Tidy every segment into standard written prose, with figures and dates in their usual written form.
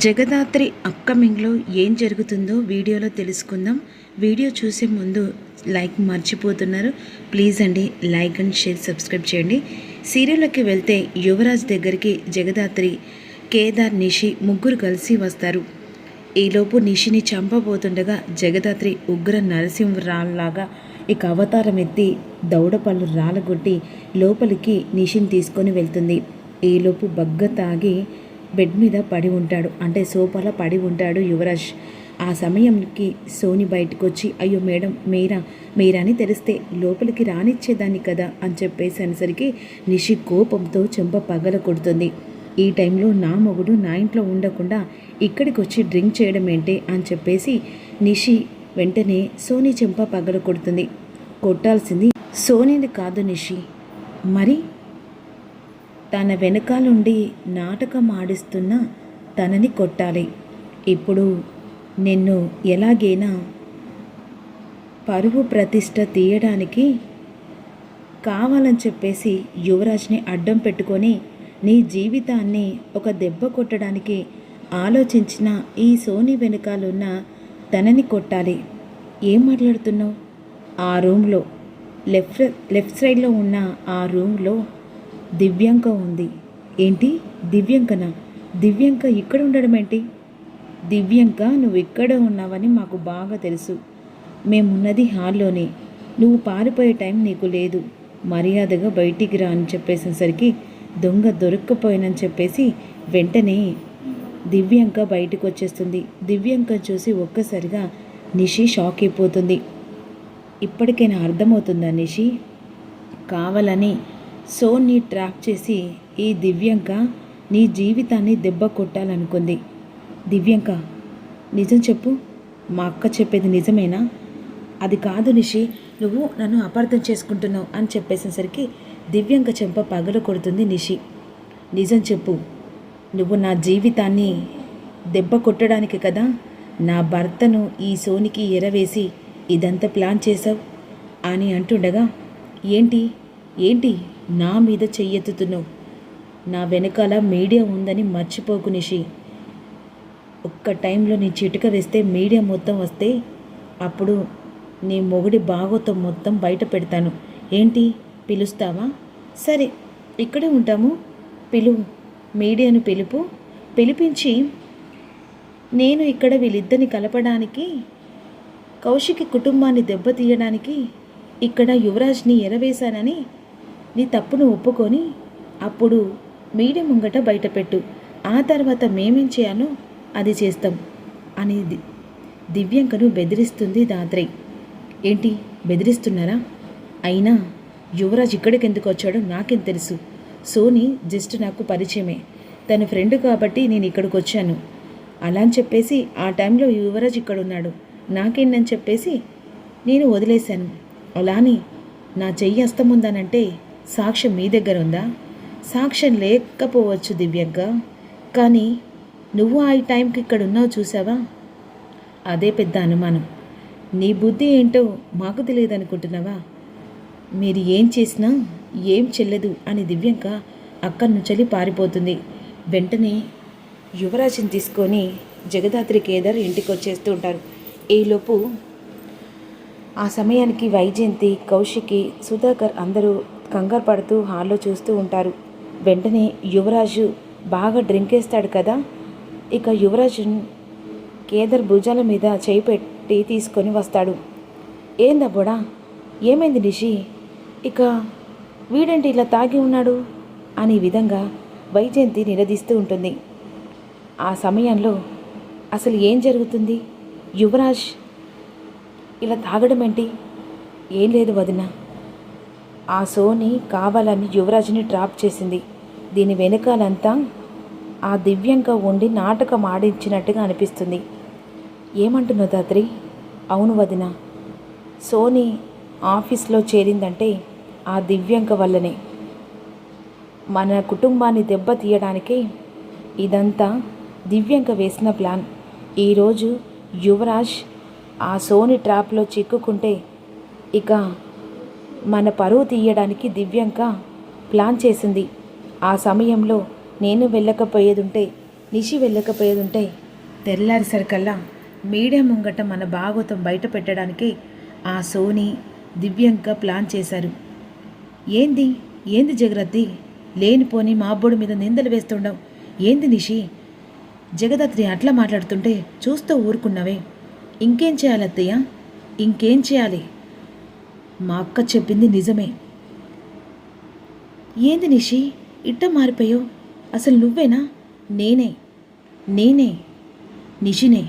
జగదాత్రి అప్కమింగ్లో ఏం జరుగుతుందో వీడియోలో తెలుసుకుందాం. వీడియో చూసే ముందు లైక్ మర్చిపోతున్నారు. ప్లీజ్ అండి, లైక్ అండ్ షేర్, సబ్స్క్రైబ్ చేయండి. సీరియల్లోకి వెళ్తే యువరాజ్ దగ్గరికి జగదాత్రి, కేదార్, నిషి ముగ్గురు కలిసి వస్తారు. ఈలోపు నిషిని చంపబోతుండగా జగదాత్రి ఉగ్ర నరసింహరాల్లాగా ఇక అవతారం ఎత్తి దౌడపళ్ళు రాలగొట్టి లోపలికి నిషిని తీసుకొని వెళ్తుంది. ఈలోపు బగ్గ తాగి బెడ్ మీద పడి ఉంటాడు, అంటే సోఫాలో పడి ఉంటాడు యువరాజ్. ఆ సమయంకి సోని బయటకు వచ్చి, అయ్యో మేడం, మీరా అని తెలిస్తే లోపలికి రానిచ్చేదాన్ని కదా అని చెప్పేసి అనేసరికి నిషి కోపంతో చెంప పగల కొడుతుంది. ఈ టైంలో నా మొగుడు నా ఇంట్లో ఉండకుండా ఇక్కడికి వచ్చి డ్రింక్ చేయడం ఏంటి అని చెప్పేసి నిషి వెంటనే సోని చెంప పగల కొడుతుంది. కొట్టాల్సింది సోనిని కాదు నిషి, మరి తన వెనకాలండి నాటకం ఆడిస్తున్న తనని కొట్టాలి. ఇప్పుడు నిన్ను ఎలాగైనా పరువు ప్రతిష్ట తీయడానికి కావాలని చెప్పేసి యువరాజ్ని అడ్డం పెట్టుకొని నీ జీవితాన్ని ఒక దెబ్బ కొట్టడానికి ఆలోచించిన ఈ సోని వెనకాలన్న తనని కొట్టాలి. ఏం మాట్లాడుతున్నావు? ఆ రూమ్లో లెఫ్ట్ సైడ్లో ఉన్న ఆ రూమ్లో దివ్యాంక ఉంది. ఏంటి దివ్యాంకనా? దివ్యాంక ఇక్కడ ఉండడం ఏంటి? దివ్యాంక, నువ్వు ఇక్కడ ఉన్నావని మాకు బాగా తెలుసు. మేమున్నది హాల్లోనే. నువ్వు పారిపోయే టైం నీకు లేదు. మర్యాదగా బయటికి రా అని చెప్పేసేసరికి దొంగ దొరక్కపోయినని చెప్పేసి వెంటనే దివ్యాంక బయటకు వచ్చేస్తుంది. దివ్యాంక చూసి ఒక్కసారిగా నిషి షాక్ అయిపోతుంది. ఇప్పటికైనా అర్థమవుతుందా నిషి? కావాలని సోన్ని ట్రాప్ చేసి ఈ దివ్యాంక నీ జీవితాన్ని దెబ్బ కొట్టాలనుకుంది. దివ్యాంక, నిజం చెప్పు, మా అక్క చెప్పేది నిజమేనా? అది కాదు నిషి, నువ్వు నన్ను అపార్థం చేసుకుంటున్నావు అని చెప్పేసేసరికి దివ్యాంక చెంప పగల కొడుతుంది నిషి. నిజం చెప్పు, నువ్వు నా జీవితాన్ని దెబ్బ కొట్టడానికి కదా నా భర్తను ఈ సోనికి ఎరవేసి ఇదంతా ప్లాన్ చేశావు అని అంటుండగా, ఏంటి ఏంటి నా మీద చెయ్యెత్తుతున్నావు? నా వెనకాల మీడియా ఉందని మర్చిపోకు నిషి. ఒక్క టైంలో నీ చిటిక వేస్తే మీడియా మొత్తం వస్తే అప్పుడు నీ మొగుడి భాగోతం మొత్తం బయట పెడతాను. ఏంటి పిలుస్తావా? సరే, ఇక్కడే ఉంటాము. మీడియాను పిలిపించి నేను ఇక్కడ వీళ్ళిద్దరిని కలపడానికి, కౌశికి కుటుంబాన్ని దెబ్బతీయడానికి ఇక్కడ యువరాజ్ని ఎరవేశానని నీ తప్పును ఒప్పుకొని అప్పుడు మీడియా ముంగట బయటపెట్టు. ఆ తర్వాత మేమేం చేయాలో అది చేస్తాం అనేది దివ్యాంకను బెదిరిస్తుంది దాత్రి. ఏంటి బెదిరిస్తున్నారా? అయినా యువరాజ్ ఇక్కడికి ఎందుకు వచ్చాడో నాకేం తెలుసు. సోని జస్ట్ నాకు పరిచయమే, తన ఫ్రెండ్ కాబట్టి నేను ఇక్కడికి వచ్చాను. అలా అని చెప్పేసి ఆ టైంలో యువరాజ్ ఇక్కడ ఉన్నాడు, నాకేంటని చెప్పేసి నేను వదిలేశాను. అలాని నా చెయ్యి అస్తముందానంటే సాక్ష్యం మీ దగ్గర ఉందా? సాక్ష్యం లేకపోవచ్చు దివ్యాంక, కానీ నువ్వు ఆ టైంకి ఇక్కడ ఉన్నావు చూసావా, అదే పెద్ద అనుమానం. నీ బుద్ధి ఏంటో మాకు తెలియదు అనుకుంటున్నావా? మీరు ఏం చేసినా ఏం చెల్లదు అని దివ్యాంక అక్కడి నుంచి పారిపోతుంది. వెంటనే యువరాజుని తీసుకొని జగదాత్రి, కేదార్ ఇంటికి వచ్చేస్తూ ఉంటారు. ఈలోపు ఆ సమయానికి వైజయంతి, కౌశికి, సుధాకర్ అందరూ కంగారు పడుతూ హాల్లో చూస్తూ ఉంటారు. వెంటనే యువరాజు బాగా డ్రింక్ వేస్తాడు కదా, ఇక యువరాజు కేదార్ భుజాల మీద చేయి పెట్టి తీసుకొని వస్తాడు. ఏందబ్బోడా, ఏమైంది నిషి? ఇక వీడేంటి ఇలా తాగి ఉన్నాడు అనే విధంగా వైజయంతి నిలదీస్తూ ఉంటుంది. ఆ సమయంలో అసలు ఏం జరుగుతుంది? యువరాజ్ ఇలా తాగడం ఏంటి? ఏం లేదు వదిన, ఆ సోని కావాలని యువరాజ్ని ట్రాప్ చేసింది. దీని వెనకాలంతా ఆ దివ్యాంక ఉండి నాటకం ఆడించినట్టుగా అనిపిస్తుంది. ఏమంటున్నావు దాత్రి? అవును వదిన, సోని ఆఫీస్లో చేరిందంటే ఆ దివ్యాంక వల్లనే. మన కుటుంబాన్ని దెబ్బతీయడానికే ఇదంతా దివ్యాంక వేసిన ప్లాన్. ఈరోజు యువరాజ్ ఆ సోని ట్రాప్లో చిక్కుకుంటే ఇక మన పరువు తీయడానికి దివ్యాంక ప్లాన్ చేసింది. ఆ సమయంలో నేను వెళ్ళకపోయేదుంటే నిషి వెళ్ళకపోయేదుంటే తెల్లారిసరికల్లా మీడియా ముంగట మన భాగవతం బయట పెట్టడానికి ఆ సోని దివ్యంక ప్లాన్ చేశారు. ఏంది ఏంది జగరత్తి, లేనిపోని మా అబ్బోడి మీద నిందలు వేస్తుండవు ఏంది నిషి? జగదాత్రి అట్లా మాట్లాడుతుంటే చూస్తూ ఊరుకున్నావే. ఇంకేం చేయాలి అత్తయ్య, ఇంకేం చేయాలి? మా అక్క చెప్పింది నిజమే. ఏంది నిషి ఇట్ట మారిపోయావు? అసలు నువ్వేనా? నేనే నేనే నిషినే.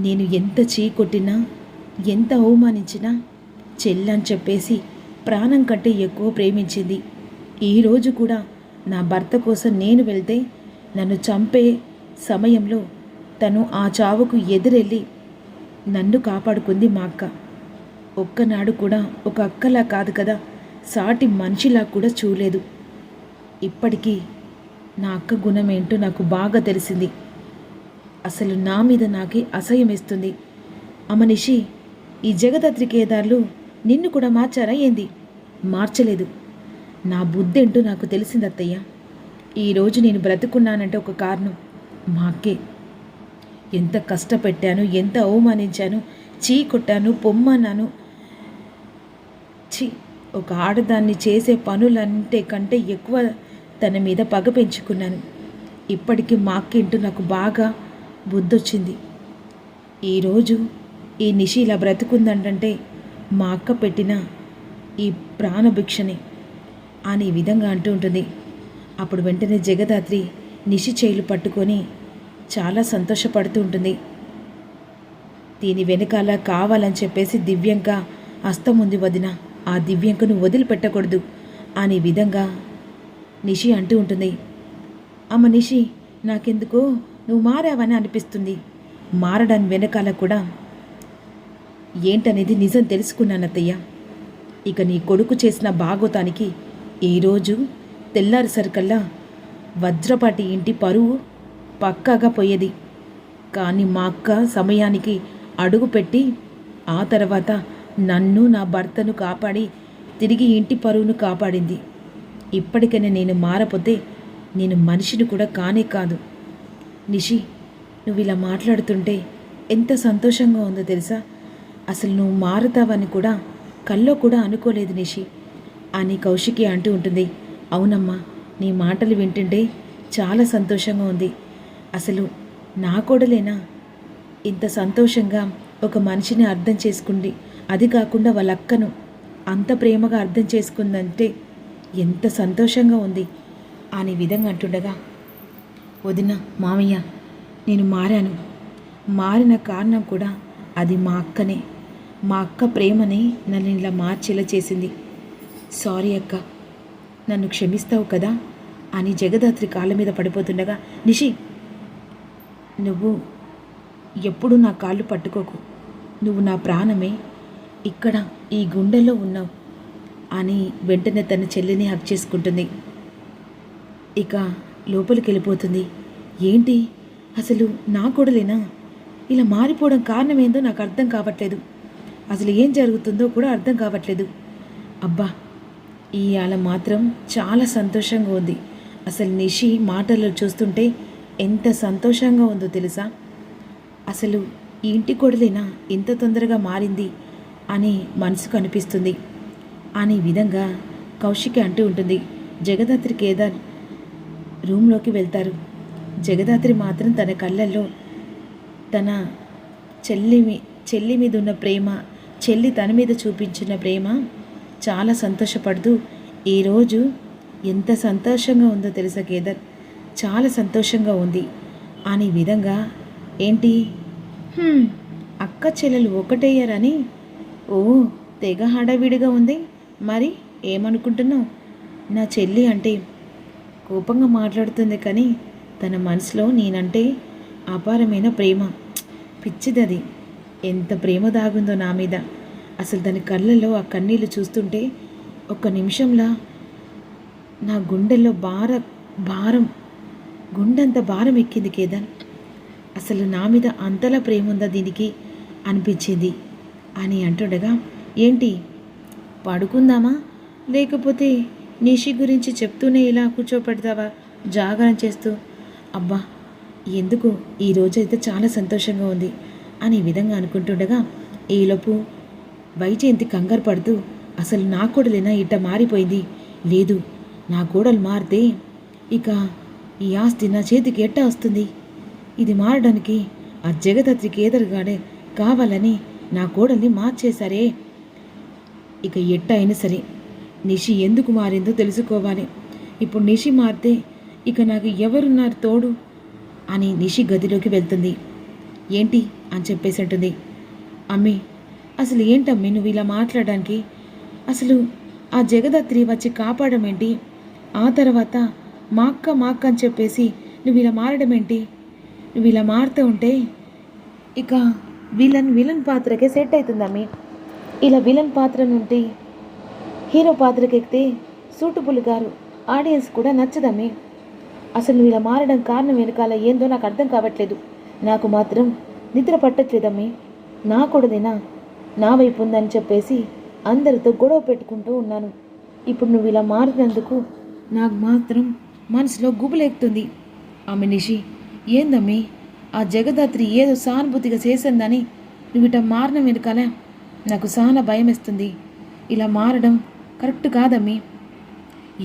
నేను ఎంత చీకొట్టినా ఎంత అవమానించినా చెల్లని చెప్పేసి ప్రాణం కంటే ఎక్కువ ప్రేమించింది. ఈరోజు కూడా నా భర్త కోసం నేను వెళ్తే నన్ను చంపే సమయంలో తను ఆ చావుకు ఎదురెళ్ళి నన్ను కాపాడుకుంది మా అక్క. ఒక్కనాడు కూడా ఒక అక్కలా కాదు కదా, సాటి మనిషిలా కూడా చూడలేదు. ఇప్పటికీ నా అక్క గుణం ఏంటో నాకు బాగా తెలిసింది. అసలు నా మీద నాకే అసహ్యం వేస్తుంది. అమనిషి, ఈ జగదత్రి కేదార్లు నిన్ను కూడా మార్చారా ఏంది? మార్చలేదు. నా బుద్ధి ఏంటో నాకు తెలిసింది అత్తయ్య. ఈరోజు నేను బ్రతుకున్నానంటే ఒక కారణం మా అక్కే. ఎంత కష్టపెట్టాను, ఎంత అవమానించాను, చీ కొట్టాను, పొమ్మన్నాను. ఒక ఆడదాన్ని చేసే పనులంటే కంటే ఎక్కువ తన మీద పగ పెంచుకున్నాను. ఇప్పటికీ మా అక్కేంటో నాకు బాగా బుద్ధొచ్చింది. ఈరోజు ఈ నిషి ఇలా బ్రతుకుందంటే మా అక్క పెట్టిన ఈ ప్రాణభిక్షని అని విధంగా అంటూ ఉంటుంది. అప్పుడు వెంటనే జగదాత్రి నిషి చేయిలు పట్టుకొని చాలా సంతోషపడుతూ ఉంటుంది. దీని వెనకాల కావాలని చెప్పేసి దివ్యంక హస్తం ఉంది వదిన, ఆ దివ్యంకను వదిలిపెట్టకూడదు అనే విధంగా నిషి అంటూ ఉంటుంది. అమ్మ నిషి, నాకెందుకో నువ్వు మారావని అనిపిస్తుంది. మారడాని వెనకాల కూడా ఏంటనేది నిజం తెలుసుకున్నానత్తయ్య. ఇక నీ కొడుకు చేసిన భాగవతానికి ఈరోజు తెల్లారిసరికల్లా వజ్రపాటి ఇంటి పరువు పక్కాగా పోయేది. కానీ మా అక్క సమయానికి అడుగుపెట్టి ఆ తర్వాత నన్ను నా భర్తను కాపాడి తిరిగి ఇంటి పరువును కాపాడింది. ఇప్పటికైనా నేను మారపోతే నేను మనిషిని కూడా కానే కాదు. నిషి, నువ్వు ఇలా మాట్లాడుతుంటే ఎంత సంతోషంగా ఉందో తెలుసా? అసలు నువ్వు మారుతావని కూడా కల్లో కూడా అనుకోలేదు నిషి అని కౌశికి అంటూ ఉంటుంది. అవునమ్మా, నీ మాటలు వింటుంటే చాలా సంతోషంగా ఉంది. అసలు నా కోడలేనా ఇంత సంతోషంగా ఒక మనిషిని అర్థం చేసుకుంది, అది కాకుండా వాళ్ళ అక్కను అంత ప్రేమగా అర్థం చేసుకుందంటే ఎంత సంతోషంగా ఉంది అనే విధంగా అంటుండగా, వదిన, మామయ్య, నేను మారాను. మారిన కారణం కూడా అది మా అక్కనే. మా అక్క ప్రేమని నన్ను ఇలా మార్చేలా చేసింది. సారీ అక్క, నన్ను క్షమిస్తావు కదా అని జగదాత్రి కాళ్ళ మీద పడిపోతుండగా, నిషి, నువ్వు ఎప్పుడు నా కాళ్ళు పట్టుకోకు, నువ్వు నా ప్రాణమే, ఇక్కడ ఈ గుండెల్లో ఉన్నావు అని వెంటనే తన చెల్లిని హక్ చేసుకుంటుంది. ఇక లోపలికి వెళ్ళిపోతుంది. ఏంటి అసలు నా కొడలేనా ఇలా మారిపోవడం కారణం ఏందో నాకు అర్థం కావట్లేదు. అసలు ఏం జరుగుతుందో కూడా అర్థం కావట్లేదు. అబ్బా, ఇవాళ మాత్రం చాలా సంతోషంగా ఉంది. అసలు నిషి మాటల్లో చూస్తుంటే ఎంత సంతోషంగా ఉందో తెలుసా? అసలు ఈ ఇంటి కొడలేనా ఇంత తొందరగా మారింది అని మనసుకు అనిపిస్తుంది అనే విధంగా కౌశికి అంటూ ఉంటుంది. జగదాత్రి కేదార్ రూమ్లోకి వెళ్తారు. జగదాత్రి మాత్రం తన కళ్ళల్లో తన చెల్లి మీద ఉన్న ప్రేమ, చెల్లి తన మీద చూపించిన ప్రేమ చాలా సంతోషపడుతూ, ఈరోజు ఎంత సంతోషంగా ఉందో తెలుసా కేదార్, చాలా సంతోషంగా ఉంది అనే విధంగా, ఏంటి అక్క చెల్లెలు ఒకటయ్యారని ఓ తెగ హడావిడిగా ఉంది. మరి ఏమనుకుంటున్నావు? నా చెల్లి అంటే కోపంగా మాట్లాడుతుంది, కానీ తన మనసులో నేనంటే అపారమైన ప్రేమ. పిచ్చిదది, ఎంత ప్రేమ దాగుందో నా మీద. అసలు దాని కళ్ళల్లో ఆ కన్నీళ్ళు చూస్తుంటే ఒక్క నిమిషంలా నా గుండెల్లో భారం గుండెంత భారం ఎక్కింది కేదార్. అసలు నా మీద అంతలా ప్రేమ ఉందా దీనికి అనిపించింది అని అంటుండగా, ఏంటి పడుకుందామా, లేకపోతే నిషి గురించి చెప్తూనే ఇలా కూర్చోపెడతావా జాగరణ చేస్తూ అబ్బా, ఎందుకు ఈరోజైతే చాలా సంతోషంగా ఉంది అని ఈ విధంగా అనుకుంటుండగా ఈలోపు వైజయంతి కంగారు పడుతూ, అసలు నా కోడలేనా ఇట్ట మారిపోయింది? లేదు, నా కోడలు మారితే ఇక ఈ ఆస్తి నా చేతికి ఎట్టా వస్తుంది? ఇది మారడానికి ఆ జగదత్రికి ఎదురుగానే కావాలని నా కోడల్ని మార్చేశారే. ఇక ఎట్ట అయినా సరే నిషి ఎందుకు మారిందో తెలుసుకోవాలి. ఇప్పుడు నిషి మారితే ఇక నాకు ఎవరున్నారు తోడు అని నిషి గదిలోకి వెళ్తుంది. ఏంటి అని చెప్పేసి అంటుంది. అమ్మి, అసలు ఏంటమ్మి నువ్వు ఇలా మాట్లాడడానికి? అసలు ఆ జగదత్రి వచ్చి కాపాడడం ఏంటి? ఆ తర్వాత మా అక్క అని చెప్పేసి నువ్వు ఇలా మారడం ఏంటి? నువ్వు ఇలా మారుతూ ఉంటే ఇక విలన్ పాత్రకే సెట్ అవుతుందమ్మి. ఇలా విలన్ పాత్ర నుండి హీరో పాత్రకి ఎక్కితే సూటబుల్ గారు ఆడియన్స్ కూడా నచ్చదమ్మి. అసలు నువ్వు ఇలా మారడం కారణం వెనకాల ఏందో నాకు అర్థం కావట్లేదు. నాకు మాత్రం నిద్ర పట్టట్లేదమ్మి. నా కొడుదేనా నా వైపు ఉందని చెప్పేసి అందరితో గొడవ పెట్టుకుంటూ ఉన్నాను. ఇప్పుడు నువ్వు ఇలా మారినందుకు నాకు మాత్రం మనసులో గుబులెక్కుతుంది. ఆమె నిషి, ఏందమ్మి ఆ జగదాత్రి ఏదో సానుభూతిగా చేసిందని నువ్వు ఇట మారడం వెనకాల నాకు చాలా భయం వేస్తుంది. ఇలా మారడం కరెక్ట్ కాదమ్మి.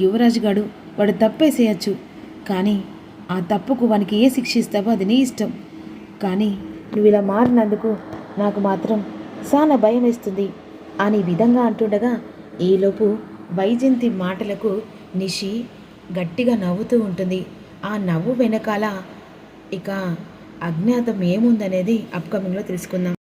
యువరాజు గాడు వాడు తప్పేసేయచ్చు, కానీ ఆ తప్పుకు వానికి ఏ శిక్ష ఇస్తావో అది నీ ఇష్టం. కానీ నువ్వు ఇలా మారినందుకు నాకు మాత్రం చాలా భయం వేస్తుంది అని విధంగా అంటుండగా ఈలోపు వైజయంతి మాటలకు నిషి గట్టిగా నవ్వుతూ ఉంటుంది. ఆ నవ్వు వెనకాల ఇక అజ్ఞాతం ఏముందనేది అప్కమింగ్లో తెలుసుకుందాం.